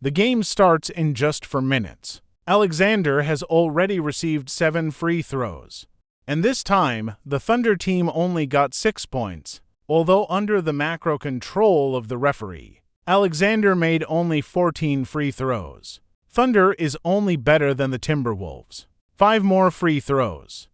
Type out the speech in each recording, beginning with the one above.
The game starts in just 4 minutes. Alexander has already received 7 free throws. And this time, the Thunder team only got 6 points, although under the macro control of the referee. Alexander made only 14 free throws. Thunder is only better than the Timberwolves. 5 more free throws.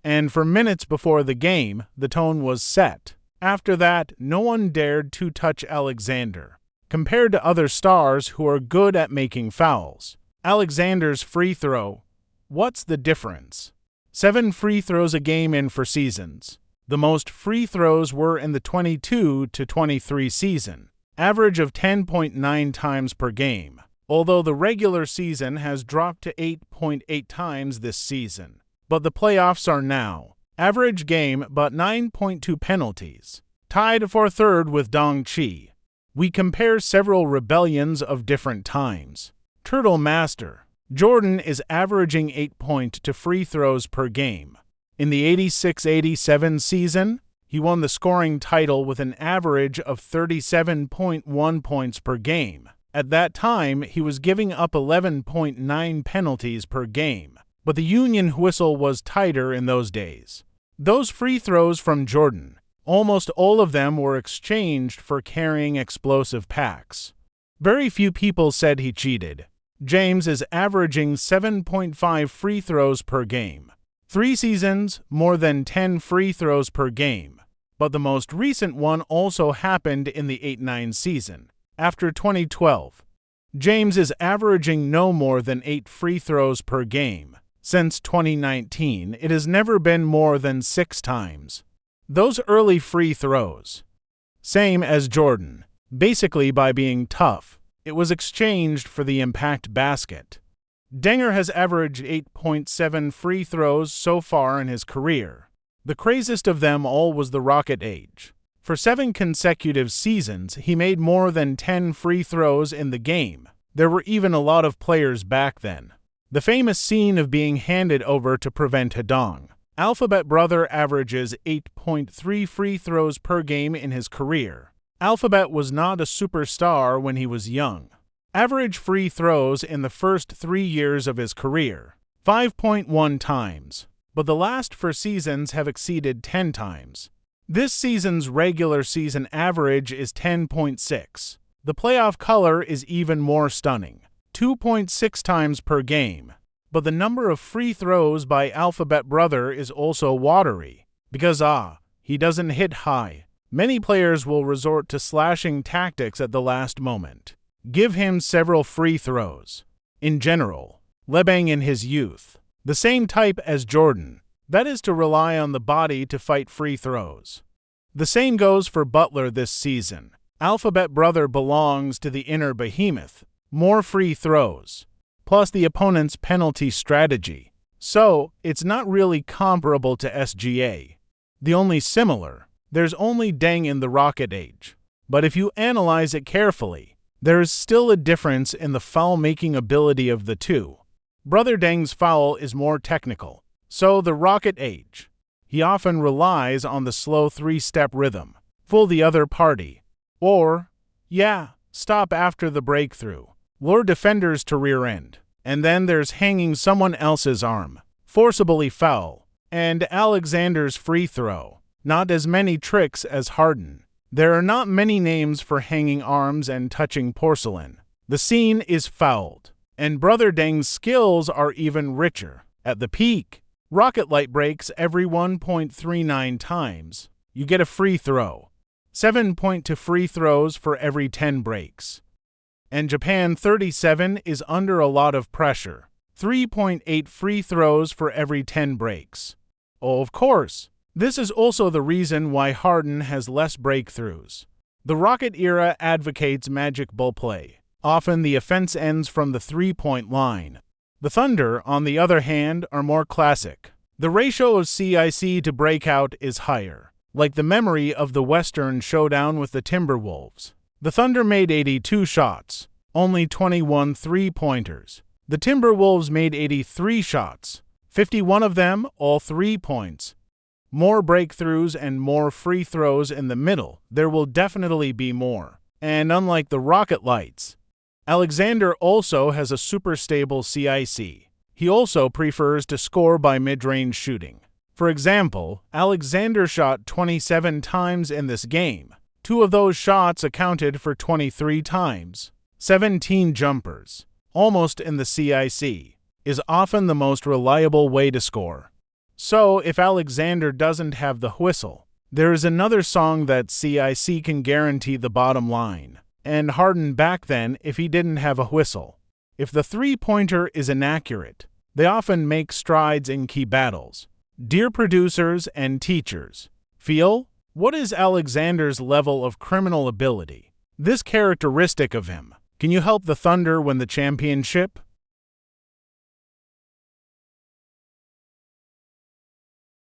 And for minutes before the game, the tone was set. After that, no one dared to touch Alexander. Compared to other stars who are good at making fouls, Alexander's free throw, what's the difference? 7 free throws a game in 4 seasons. The most free throws were in the 22-23 season, average of 10.9 times per game, although the regular season has dropped to 8.8 times this season. But the playoffs are now. Average game but 9.2 penalties. Tied for third with Doncic. We compare several rebellions of different times. Turtle Master. Jordan is averaging 8.2 free throws per game. In the 86-87 season, he won the scoring title with an average of 37.1 points per game. At that time, he was giving up 11.9 penalties per game. But the union whistle was tighter in those days. Those free throws from Jordan, almost all of them were exchanged for carrying explosive packs. Very few people said he cheated. James is averaging 7.5 free throws per game. 3 seasons, more than 10 free throws per game. But the most recent one also happened in the 8-9 season. After 2012, James is averaging no more than 8 free throws per game. Since 2019, it has never been more than 6 times. Those early free throws, same as Jordan, basically by being tough, it was exchanged for the impact basket. Denger has averaged 8.7 free throws so far in his career. The craziest of them all was the Rocket age. For 7 consecutive seasons, he made more than 10 free throws in the game. There were even a lot of players back then. The famous scene of being handed over to prevent a dong. Alphabet Brother averages 8.3 free throws per game in his career. Alphabet was not a superstar when he was young. Average free throws in the first 3 years of his career, 5.1 times, but the last 4 seasons have exceeded 10 times. This season's regular season average is 10.6. The playoff color is even more stunning, 2.6 times per game. But the number of free throws by Alphabet Brother is also watery, because he doesn't hit high. Many players will resort to slashing tactics at the last moment. Give him several free throws. In general, LeBang in his youth, the same type as Jordan, that is to rely on the body to fight free throws. The same goes for Butler this season. Alphabet Brother belongs to the inner behemoth, more free throws, plus the opponent's penalty strategy. So, it's not really comparable to SGA. The only similar, there's only Deng in the Rocket age. But if you analyze it carefully, there is still a difference in the foul-making ability of the two. Brother Deng's foul is more technical. So the Rocket age, he often relies on the slow 3-step rhythm, fool the other party, or, stop after the breakthrough, lure defenders to rear end, and then there's hanging someone else's arm, forcibly foul, and Alexander's free throw. Not as many tricks as Harden. There are not many names for hanging arms and touching porcelain. The scene is fouled, and Brother Deng's skills are even richer. At the peak, Rocket Light breaks every 1.39 times. You get a free throw. 7.2 free throws for every 10 breaks. And Japan 37 is under a lot of pressure. 3.8 free throws for every 10 breaks. Oh, of course. This is also the reason why Harden has less breakthroughs. The Rocket era advocates magic ball play. Often the offense ends from the 3-point line. The Thunder, on the other hand, are more classic. The ratio of CIC to breakout is higher, like the memory of the Western showdown with the Timberwolves. The Thunder made 82 shots, only 21 three-pointers. The Timberwolves made 83 shots, 51 of them all 3 points. More breakthroughs and more free throws in the middle, there will definitely be more. And unlike the Rocket Lights, Alexander also has a super stable CIC. He also prefers to score by mid-range shooting. For example, Alexander shot 27 times in this game. 2 of those shots accounted for 23 times. 17 jumpers, almost in the CIC, is often the most reliable way to score. So, if Alexander doesn't have the whistle, there is another song that CIC can guarantee the bottom line, and Harden back then if he didn't have a whistle. If the three-pointer is inaccurate, they often make strides in key battles. Dear producers and teachers, feel, what is Alexander's level of criminal ability? This characteristic of him, can you help the Thunder win the championship?